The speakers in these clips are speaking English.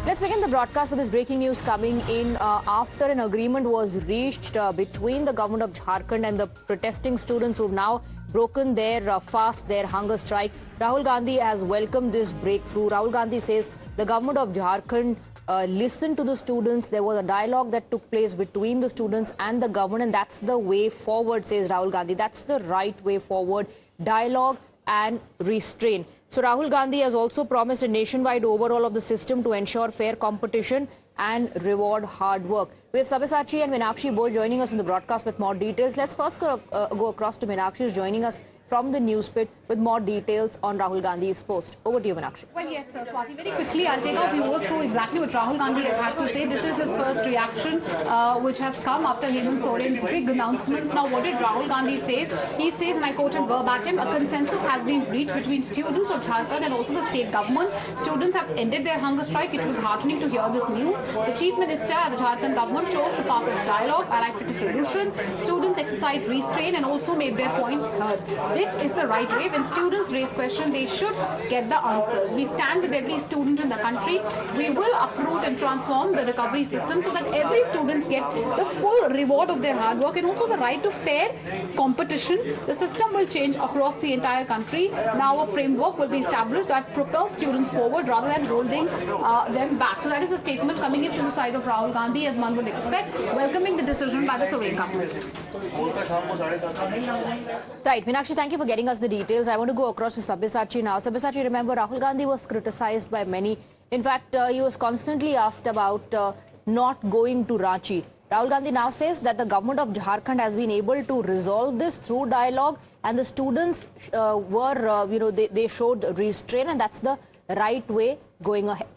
Let's begin the broadcast with this breaking news coming in after an agreement was reached between the government of Jharkhand and the protesting students who've now broken their fast, their hunger strike. Rahul Gandhi has welcomed this breakthrough. Rahul Gandhi says the government of Jharkhand listened to the students. There was a dialogue that took place between the students and the government, and that's the way forward, says Rahul Gandhi. That's the right way forward. Dialogue and restraint. So Rahul Gandhi has also promised a nationwide overhaul of the system to ensure fair competition and reward hard work. We have Sabyasachi and Meenakshi both joining us in the broadcast with more details. Let's first go across to Meenakshi, who's joining us from the Newspit with more details on Rahul Gandhi's post. Over to you, Meenakshi. Well, yes, Swati, very quickly, I'll take our viewers through exactly what Rahul Gandhi has had to say. This is his first reaction, which has come after Hemant Soren's big announcements. Now, what did Rahul Gandhi say? He says, and I quote him verbatim, a consensus has been reached between students of Jharkhand and also the state government. Students have ended their hunger strike. It was heartening to hear this news. The Chief Minister and the Jharkhand government chose the path of dialogue, arrived at a solution. Students exercised restraint and also made their points heard. This is the right way. When students raise questions, they should get the answers. We stand with every student in the country. We will uproot and transform the recovery system so that every student get the full reward of their hard work and also the right to fair competition. The system will change across the entire country. Now a framework will be established that propels students forward rather than holding them back. So that is a statement coming in from the side of Rahul Gandhi, as one would expect, welcoming the decision by the Soren government. Right, Meenakshi, thank you for getting us the details. I want to go across to Sabyasachi now. Sabyasachi, remember, Rahul Gandhi was criticized by many. In fact, he was constantly asked about not going to Ranchi. Rahul Gandhi now says that the government of Jharkhand has been able to resolve this through dialogue, and the students they showed restraint, and that's the right way going ahead.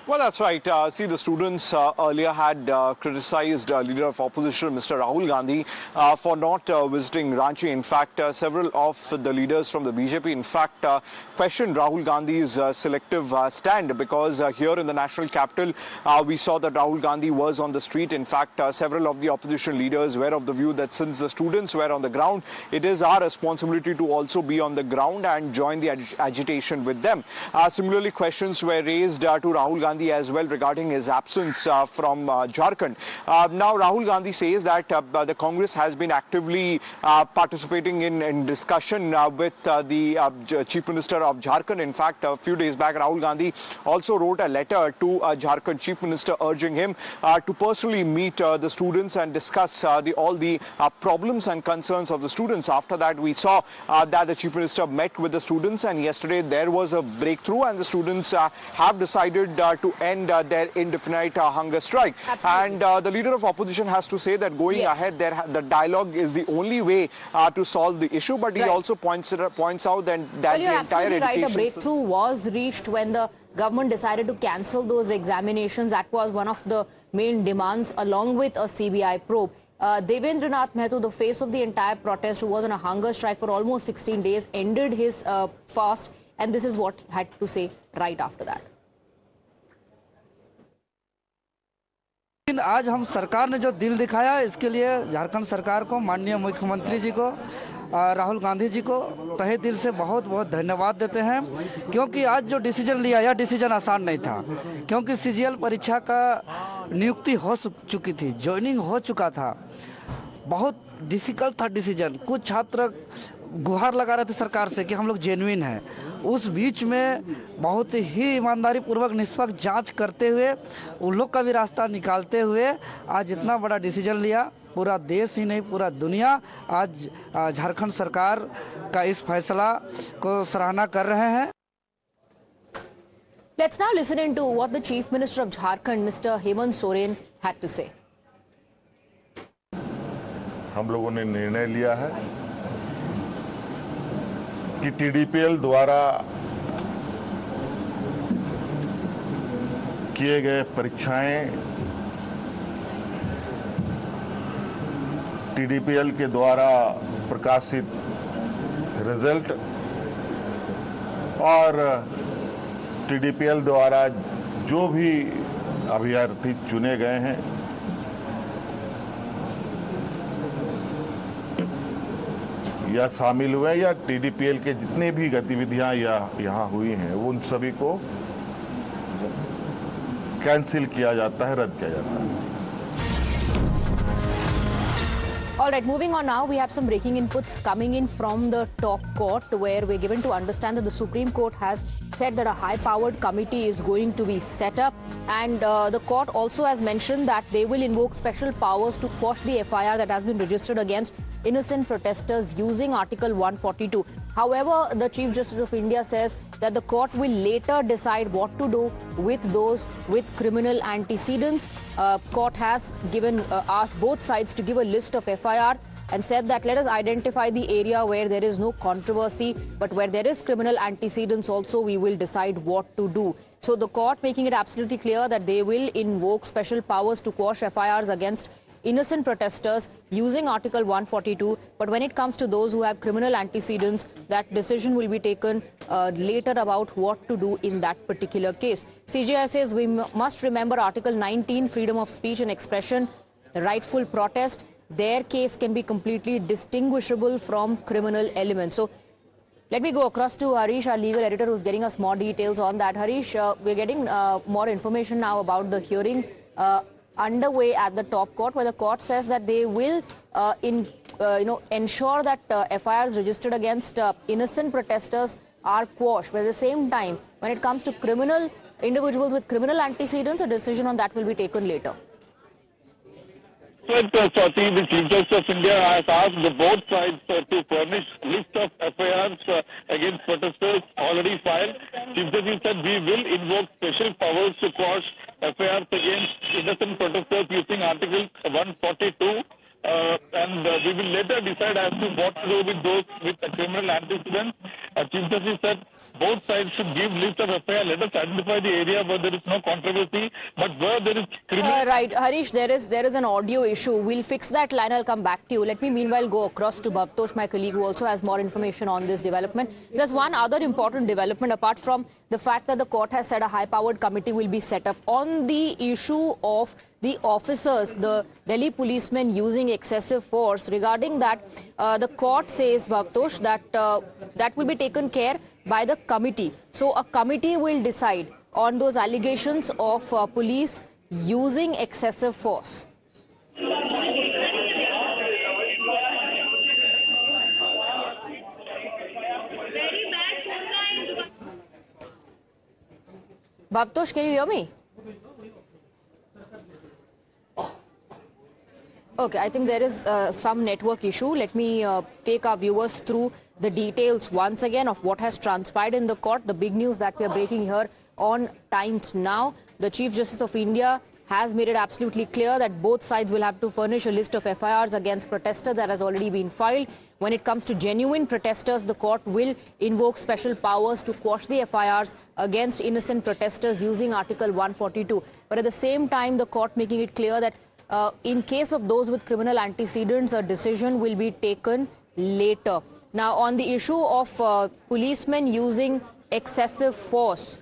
Well, that's right. See, the students earlier had criticized Leader of Opposition, Mr. Rahul Gandhi, for not visiting Ranchi. In fact, several of the leaders from the BJP, in fact, questioned Rahul Gandhi's selective stand, because here in the national capital, we saw that Rahul Gandhi was on the street. In fact, several of the opposition leaders were of the view that since the students were on the ground, it is our responsibility to also be on the ground and join the agitation with them. Similarly, questions were raised to Rahul Gandhi as well regarding his absence from Jharkhand. Now, Rahul Gandhi says that the Congress has been actively participating in discussion with the Chief Minister of Jharkhand. In fact, a few days back, Rahul Gandhi also wrote a letter to Jharkhand Chief Minister urging him to personally meet the students and discuss all the problems and concerns of the students. After that, we saw that the Chief Minister met with the students, and yesterday there was a breakthrough, and the students have decided to end their indefinite hunger strike. Absolutely. And the Leader of Opposition has to say that going ahead, the dialogue is the only way to solve the issue. But he also points out that the entire education... Right. A breakthrough was reached when the government decided to cancel those examinations. That was one of the main demands, along with a CBI probe. Devendranath Mehto, the face of the entire protest, who was on a hunger strike for almost 16 days, ended his fast. And this is what he had to say right after that. लेकिन आज हम सरकार ने जो दिल दिखाया, इसके लिए झारखंड सरकार को, माननीय मुख्यमंत्री जी को, राहुल गांधी जी को तहे दिल से बहुत बहुत धन्यवाद देते हैं, क्योंकि आज जो डिसीजन लिया, यह डिसीजन आसान नहीं था, क्योंकि सीजीएल परीक्षा का नियुक्ति हो चुकी थी, ज्वाइनिंग हो चुका था, बहुत डिफिकल्ट था डिसीजन। कुछ छात्र गुहार लगा रहे थे सरकार से कि हम लोग जेन्युइन हैं। उस बीच में बहुत ही ईमानदारी पूर्वक निष्पक्ष जांच करते हुए, उन लोग का भी रास्ता निकालते हुए आज इतना बड़ा डिसीजन लिया। पूरा देश ही नहीं, पूरा दुनिया आज झारखंड सरकार का इस फैसला को सराहना कर रहे हैं। Let's now listen into what the Chief Minister of Jharkhand, Mr. Hemant Soren, had to say. हम लोगों ने निर्णय लिया है कि टीडीपीएल द्वारा किए गए परीक्षाएं टीडीपीएल के द्वारा प्रकाशित रिजल्ट और टीडीपीएल द्वारा जो भी अभ्यर्थी चुने गए हैं या शामिल हुए या टीडीपीएल के जितने भी गतिविधियां यहाँ हुई हैं उन सभी को कैंसिल किया जाता है, रद्द किया जाता है। All right, moving on now, we have some breaking inputs coming in from the top court, where we're given to understand that the Supreme Court has said that a high-powered committee is going to be set up, and the court also has mentioned that they will invoke special powers to quash the FIR that has been registered against innocent protesters using Article 142. However, the Chief Justice of India says that the court will later decide what to do with those with criminal antecedents. Court has asked both sides to give a list of FIR and said that let us identify the area where there is no controversy, but where there is criminal antecedents also, we will decide what to do. So the court making it absolutely clear that they will invoke special powers to quash FIRs against innocent protesters using Article 142, but when it comes to those who have criminal antecedents, that decision will be taken later about what to do in that particular case. CJI says we must remember Article 19, freedom of speech and expression, rightful protest. Their case can be completely distinguishable from criminal elements. So let me go across to Harish, our legal editor, who's getting us more details on that. Harish, we're getting more information now about the hearing underway at the top court, where the court says that they will ensure that FIRs registered against innocent protesters are quashed. But at the same time, when it comes to criminal individuals with criminal antecedents, a decision on that will be taken later. Swati, the Chief Justice of India has asked the both sides to furnish list of FIRs against protesters already filed. Chief Justice said we will invoke special powers to quash FIRs against innocent protesters using Article 142. And we will later decide as to what to do with those with criminal antecedents. Chief Justice said both sides should give list of FIR. Let us identify the area where there is no controversy, but where there is criminal... Right, Harish, there is an audio issue. We'll fix that line. I'll come back to you. Let me meanwhile go across to Bhavtosh, my colleague, who also has more information on this development. There's one other important development apart from the fact that the court has said a high-powered committee will be set up on the issue of the officers, the Delhi policemen using excessive force. Regarding that, the court says, Bhavtosh, that that will be taken care by the committee. So a committee will decide on those allegations of police using excessive force. Bhavtosh, can you hear me? Okay, I think there is some network issue. Let me take our viewers through the details once again of what has transpired in the court. The big news that we are breaking here on Times Now. The Chief Justice of India has made it absolutely clear that both sides will have to furnish a list of FIRs against protesters that has already been filed. When it comes to genuine protesters, the court will invoke special powers to quash the FIRs against innocent protesters using Article 142. But at the same time, the court making it clear that in case of those with criminal antecedents, a decision will be taken later. Now, on the issue of policemen using excessive force,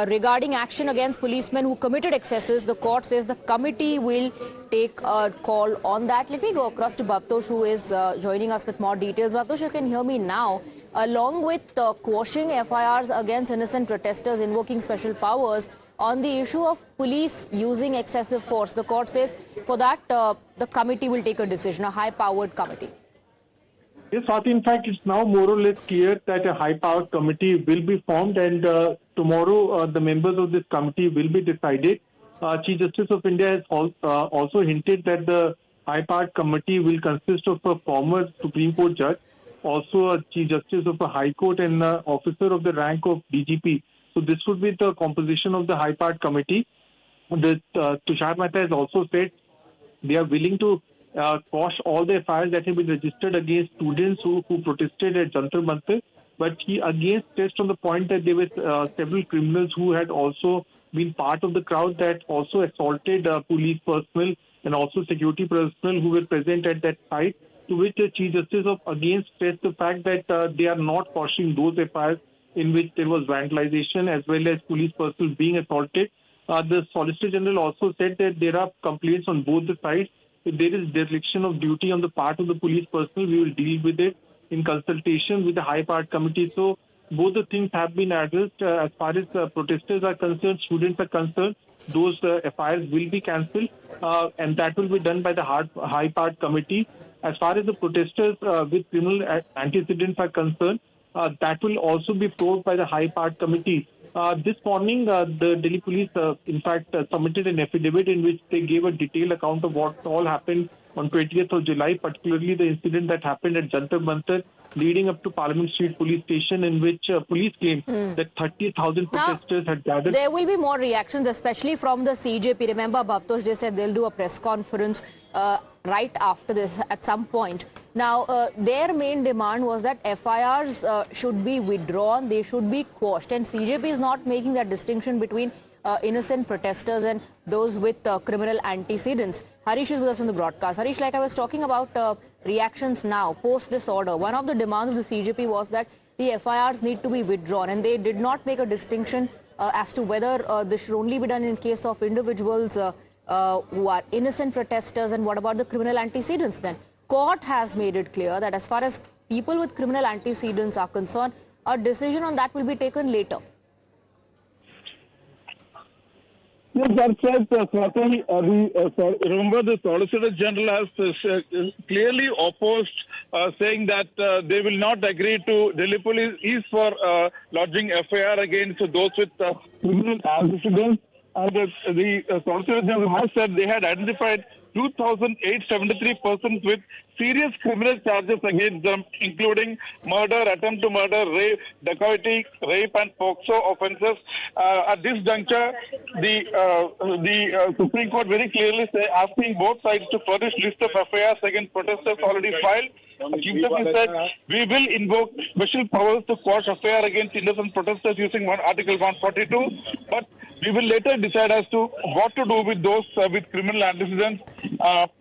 regarding action against policemen who committed excesses, the court says the committee will take a call on that. Let me go across to Bhavtosh, who is joining us with more details. Bhavtosh, you can hear me now. Along with quashing FIRs against innocent protesters, invoking special powers, on the issue of police using excessive force, the court says for that the committee will take a decision, a high-powered committee. Yes, Swati, in fact, it's now more or less clear that a high-powered committee will be formed, and tomorrow the members of this committee will be decided. Chief Justice of India has also hinted that the high-powered committee will consist of a former Supreme Court judge, also a Chief Justice of a High Court, and an officer of the rank of DGP. So this would be the composition of the high-powered committee. Tushar Mehta has also said they are willing to quash all the FIRs that have been registered against students who protested at Jantar Mantar. But he again stressed on the point that there were several criminals who had also been part of the crowd that also assaulted police personnel and also security personnel who were present at that site, to which the Chief Justice again stressed the fact that they are not quashing those FIRs in which there was vandalization as well as police personnel being assaulted. The Solicitor General also said that there are complaints on both the sides. If there is dereliction of duty on the part of the police personnel, we will deal with it. in consultation with the High Powered Committee. So both the things have been addressed. As far as protesters are concerned, students are concerned, those FIRs will be cancelled, and that will be done by the High Powered Committee. As far as the protesters with criminal antecedents are concerned, that will also be probed by the High Powered Committee. This morning, the Delhi police, in fact, submitted an affidavit in which they gave a detailed account of what all happened on 20th of July, particularly the incident that happened at Jantar Mantar leading up to Parliament Street Police Station, in which police claimed that 30,000 protesters had gathered. There will be more reactions, especially from the CJP. Remember, Bhavtosh, they said they'll do a press conference right after this at some point. Now, their main demand was that FIRs should be withdrawn, they should be quashed. And CJP is not making that distinction between innocent protesters and those with criminal antecedents. Harish is with us on the broadcast. Harish, like I was talking about reactions now, post this order, one of the demands of the CJP was that the FIRs need to be withdrawn, and they did not make a distinction as to whether this should only be done in case of individuals who are innocent protesters, and what about the criminal antecedents then? Court has made it clear that as far as people with criminal antecedents are concerned, a decision on that will be taken later. Yes, that's right, Swati. Remember, the Solicitor General has clearly opposed, saying that they will not agree to Delhi Police is for lodging FIR against those with criminal antecedents. And the Solicitor General has said they had identified 2,873 persons with serious criminal charges against them, including murder, attempt to murder, rape, dacoity, rape, and POCSO offences. At this juncture, the Supreme Court very clearly asking both sides to furnish list of FIRs against protesters already filed. Chief Justice said, we will invoke special powers to quash FIR against innocent protesters using Article 142, but we will later decide as to what to do with those with criminal antecedents.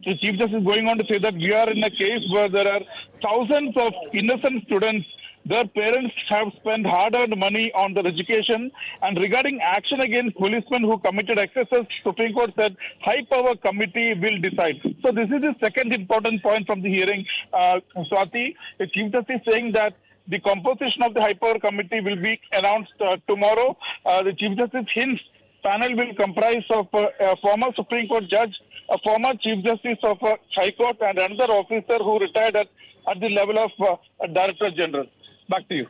The Chief Justice is going on to say that we are in a case where there are thousands of innocent students. Their parents have spent hard-earned money on their education. And regarding action against policemen who committed excesses, Supreme Court said High Power Committee will decide. So this is the second important point from the hearing, Swati. The Chief Justice is saying that the composition of the High Power Committee will be announced tomorrow. The Chief Justice hints panel will comprise of a former Supreme Court judge, a former Chief Justice of High Court, and another officer who retired at the level of Director General. Back to you.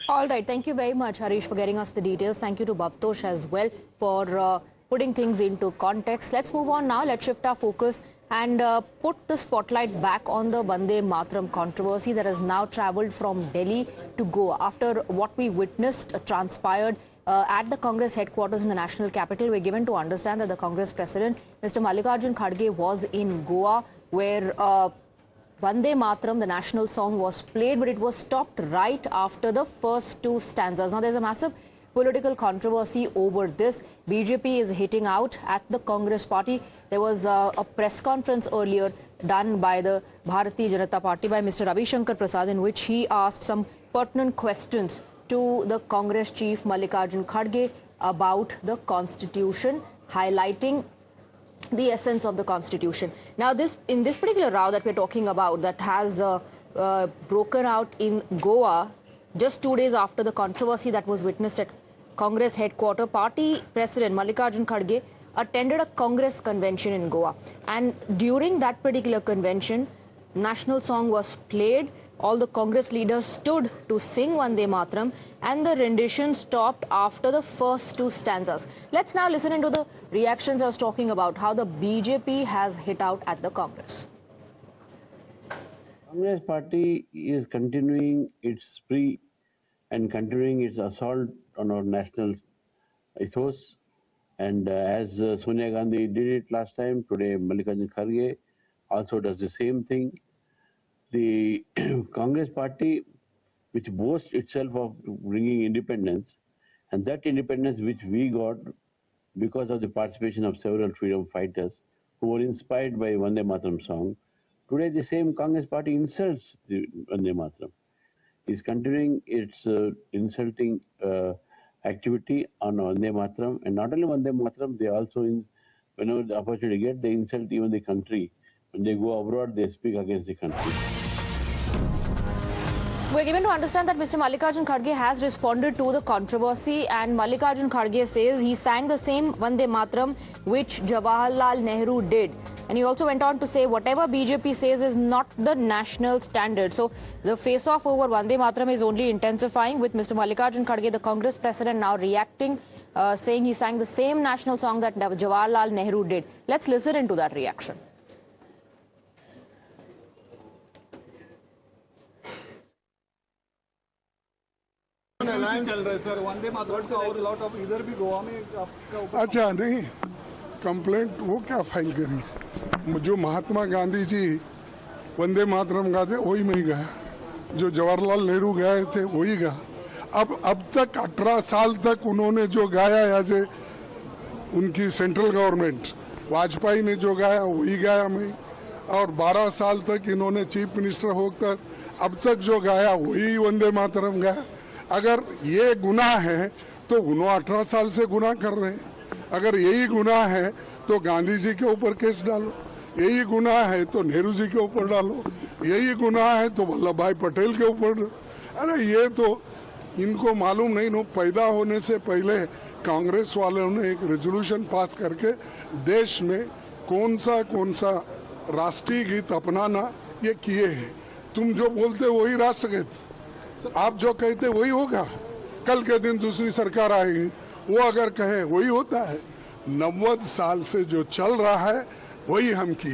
All right. Thank you very much, Harish, for getting us the details. Thank you to Bhavtosh as well for putting things into context. Let's move on now. Let's shift our focus and put the spotlight back on the Vande Mataram controversy that has now travelled from Delhi to Goa. After what we witnessed transpired at the Congress headquarters in the national capital, we're given to understand that the Congress president, Mr. Mallikarjun Kharge, was in Goa, where Vande Mataram, the national song, was played, but it was stopped right after the first two stanzas. Now, there's a massive political controversy over this. BJP is hitting out at the Congress party. There was a press conference earlier done by the Bharatiya Janata Party by Mr. Ravi Shankar Prasad, in which he asked some pertinent questions to the Congress chief Mallikarjun Kharge about the constitution, highlighting the essence of the constitution. Now, in this particular row that we're talking about, that has broken out in Goa just 2 days after the controversy that was witnessed at Congress headquarters, party president Mallikarjun Kharge attended a Congress convention in Goa, and during that particular convention, national song was played. All the Congress leaders stood to sing Vande Mataram, and the rendition stopped after the first two stanzas. Let's now listen into the reactions I was talking about, how the BJP has hit out at the Congress. Congress party is continuing its spree and continuing its assault on our national ethos. And as Sonia Gandhi did it last time, today Mallikarjun Kharge also does the same thing. The Congress party, which boasts itself of bringing independence, and that independence which we got because of the participation of several freedom fighters who were inspired by Vande Mataram song, today the same Congress party insults the Vande Mataram. Is continuing its insulting activity on Vande Mataram, and not only Vande Mataram, they also, whenever the opportunity get, they insult even the country When they go abroad, they speak against the country. We're given to understand that Mr. Mallikarjun Kharge has responded to the controversy, and Mallikarjun Kharge says he sang the same Vande Mataram which Jawaharlal Nehru did. And he also went on to say whatever BJP says is not the national standard. So the face-off over Vande Mataram is only intensifying, with Mr. Mallikarjun Kharge, the Congress president, now reacting, saying he sang the same national song that Jawaharlal Nehru did. Let's listen into that reaction. चल रहा है sir, Vande Mataram से और lot of इधर भी गोवा में आपका ऊपर। अच्छा नहीं, कंप्लेंट वो क्या फाइल करी? जो महात्मा गांधी जी वंदे मातरम गाते वही मैं गया, जो जवाहरलाल नेहरू गाए थे वही गा। अब तक 18 साल तक उन्होंने जो गाया, ऐसे उनकी सेंट्रल गवर्नमेंट वाजपेयी ने जो गाया वही गाया मैं, और 12 साल तक इन्होंने चीफ मिनिस्टर होकर अब तक जो गाया वही वंदे मातरम गाया। अगर ये गुनाह है तो उन्होंने 18 साल से गुनाह कर रहे हैं। अगर यही गुनाह है तो गांधी जी के ऊपर केस डालो, यही गुनाह है तो नेहरू जी के ऊपर डालो, यही गुनाह है तो वल्लभ भाई पटेल के ऊपर। अरे ये तो इनको मालूम नहीं, पैदा होने से पहले कांग्रेस वालों ने एक रेजोल्यूशन पास करके देश में कौन सा राष्ट्रीय गीत अपनाना ये किए हैं। तुम जो बोलते वही राष्ट्रगीत, आप जो कहते वही होगा। कल के दिन दूसरी सरकार आएगी, वो अगर कहे वही होता है। 90 साल से जो चल रहा है वही हम किए।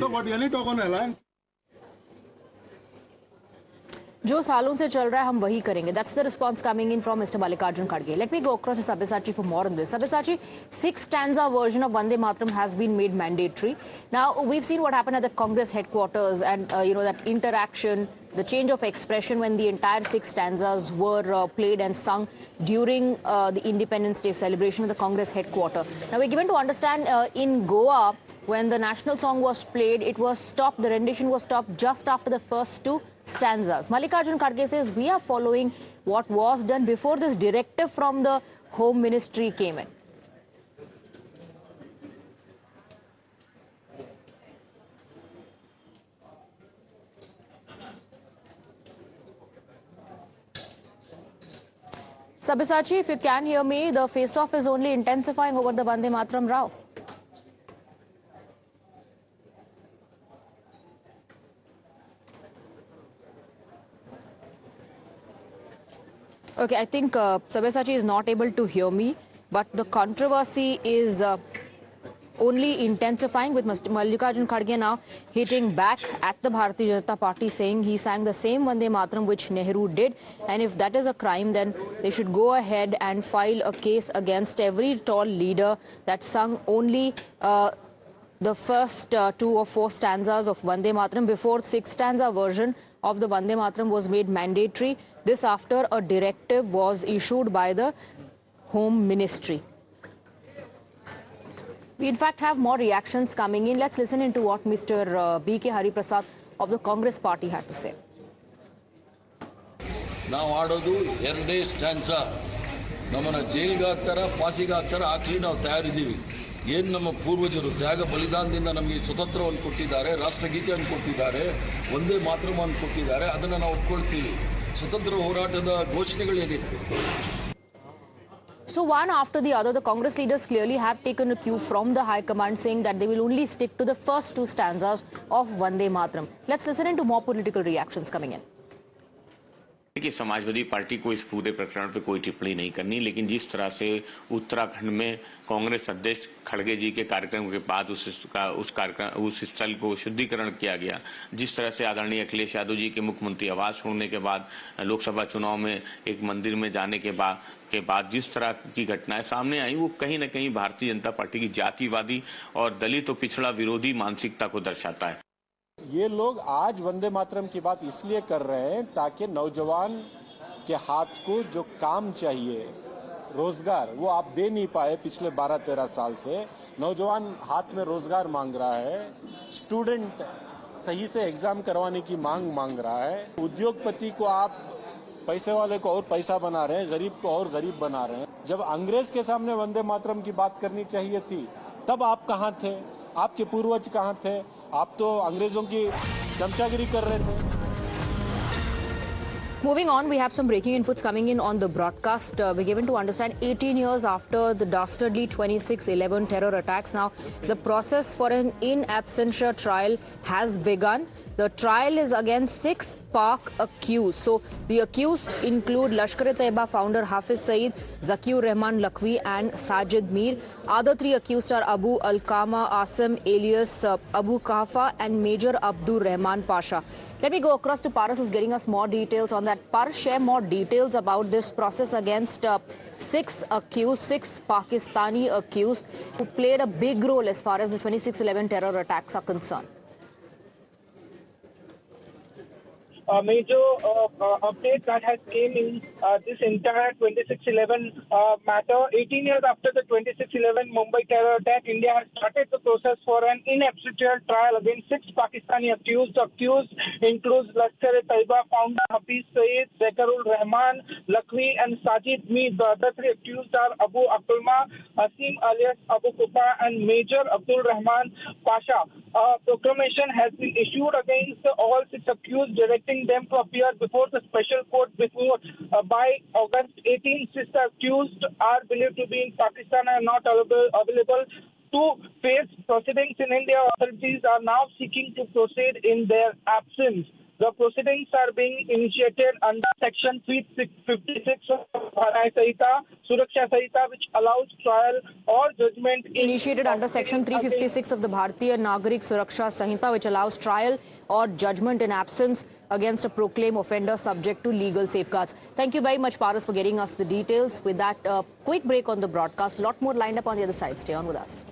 जो सालों से चल रहा है हम वही करेंगे. That's the response coming in from Mr. Mallikarjun Kharge. Let me go across to Sabyasachi for more on this. Sabyasachi, 6-stanza version of Vande Mataram has been made mandatory. Now we've seen what happened at the Congress headquarters, and that interaction, the change of expression when the entire 6 stanzas were played and sung during the Independence Day celebration at the Congress headquarters. Now we're given to understand in Goa, when the national song was played, it was stopped, the rendition was stopped just after the first 2 stanzas. Mallikarjun Kharge says we are following what was done before this directive from the Home Ministry came in. Sabyasachi, if you can hear me, the face-off is only intensifying over the Vande Mataram row. Okay, I think Sabyasachi is not able to hear me, but the controversy is only intensifying, with Mr. Mallikarjun Kharge now hitting back at the Bharatiya Janata Party, saying he sang the same Vande Mataram which Nehru did, and if that is a crime, then they should go ahead and file a case against every tall leader that sung only the first 2 or 4 stanzas of Vande Mataram before 6-stanza version of the Vande Mataram was made mandatory. This after a directive was issued by the Home Ministry. We in fact have more reactions coming in. Let's listen into what Mr. B.K. Hariprasad of the Congress party had to say. ನಾವು ಆಡೋದು ಎರಡೇ ಸ್ಟ್ಯಾನ್ಸಾ. ನಮ್ಮನ್ನ ಜೈಲಿಗೆ ಹಾಕ್ತಾರ, ಫಾಸಿಗೆ ಹಾಕ್ತಾರ, ಹಾಕಲಿ ನಾವು ತಯಾರಿದ್ದೀವಿ. ಏನು ನಮ್ಮ ಪೂರ್ವಜರು ತ್ಯಾಗ ಬಲಿದಾನದಿಂದ ನಮಗೆ ಸ್ವತಂತ್ರವನ್ನು ಕೊಟ್ಟಿದ್ದಾರೆ, ರಾಷ್ಟ್ರಗೀತೆಯನ್ನು ಕೊಟ್ಟಿದ್ದಾರೆ, ಒಂದೇ ಮಾತೃವನ್ನು ಕೊಟ್ಟಿದ್ದಾರೆ, ಅದನ್ನು ನಾವು ಒಪ್ಕೊಳ್ತೀವಿ. ಸ್ವತಂತ್ರ ಹೋರಾಟದ ಘೋಷಣೆಗಳೇನಿತ್ತು. So one after the other, the Congress leaders clearly have taken a cue from the High Command, saying that they will only stick to the first 2 stanzas of Vande Mataram. Let's listen into more political reactions coming in. देखिए, Samajwadi party को इस पूरे प्रकरण पे कोई टिप्पणी नहीं करनी, लेकिन जिस तरह से उत्तराखंड में कांग्रेस अध्यक्ष खड़गे जी के कार्यक्रम के बाद उस स्थल को शुद्धिकरण किया गया, जिस तरह से आदरणीय अखिलेश यादव जी के मुख्यमंत्री आवास होने के बाद लोकसभा चुनाव में एक मंदिर में जाने के बाद जिस तरह की घटनाएं सामने आई, वो कहीं न कहीं भारतीय जनता पार्टी की जातिवादी और दलित और पिछड़ा विरोधी मानसिकता को दर्शाता है. ये लोग आज वंदे मातरम की बात इसलिए कर रहे हैं ताकि नौजवान के हाथ को जो काम चाहिए, रोजगार, वो आप दे नहीं पाए पिछले 12-13 साल से. नौजवान हाथ में रोजगार मांग रहा है, स्टूडेंट सही से एग्जाम करवाने की मांग रहा है, उद्योगपति को आप पैसे वाले को और पैसा बना रहे हैं, गरीब को और गरीब बना रहे हैं. जब अंग्रेज के सामने वंदे मातरम की बात करनी चाहिए थी, तब आप कहाँ थे? आपके पूर्वज कहाँ थे? आप तो अंग्रेजों की चमचागिरी कर रहे थे। Moving on, we have some breaking inputs coming in on the broadcast. We're given to understand 18 years after the dastardly 26/11 terror attacks. Now, the process for an in absentia trial has begun. The trial is against 6 Pak accused. So, the accused include Lashkar-e-Taiba founder Hafiz Saeed, Zakiur Rahman Lakhvi and Sajid Mir. Other 3 accused are Abu Alkama Asim alias Abu Kahfa and Major Abdur Rahman Pasha. Let me go across to Paras, who's getting us more details on that. Paras, share more details about this process against 6 accused, 6 Pakistani accused who played a big role as far as the 26/11 terror attacks are concerned. Major update that has came in this entire 26/11 matter. 18 years after the 26/11 Mumbai terror attack, India has started the process for an in absentia trial against 6 Pakistani accused. The accused includes Lashkar-e-Taiba founder Hafiz Saeed, Zakiur Rahman Lakhvi and Sajid Mir. The other 3 accused are Abu Alkama Asim alias Abu Kufa and Major Abdul Rahman Pasha. A proclamation has been issued against all 6 accused, directing them to appear before the special court by August 18. 6 accused are believed to be in Pakistan and not available to face proceedings in India. Authorities are now seeking to proceed in their absence. The proceedings are being initiated under Section 356 of Bharai Sanhita, Suraksha Sanhita, which allows trial or judgment. Initiated under Section 356 of the Bharatiya Nagarik Suraksha Sanhita, which allows trial or judgment in absence against a proclaimed offender subject to legal safeguards. Thank you very much, Paras, for getting us the details. With that, quick break on the broadcast. A lot more lined up on the other side. Stay on with us.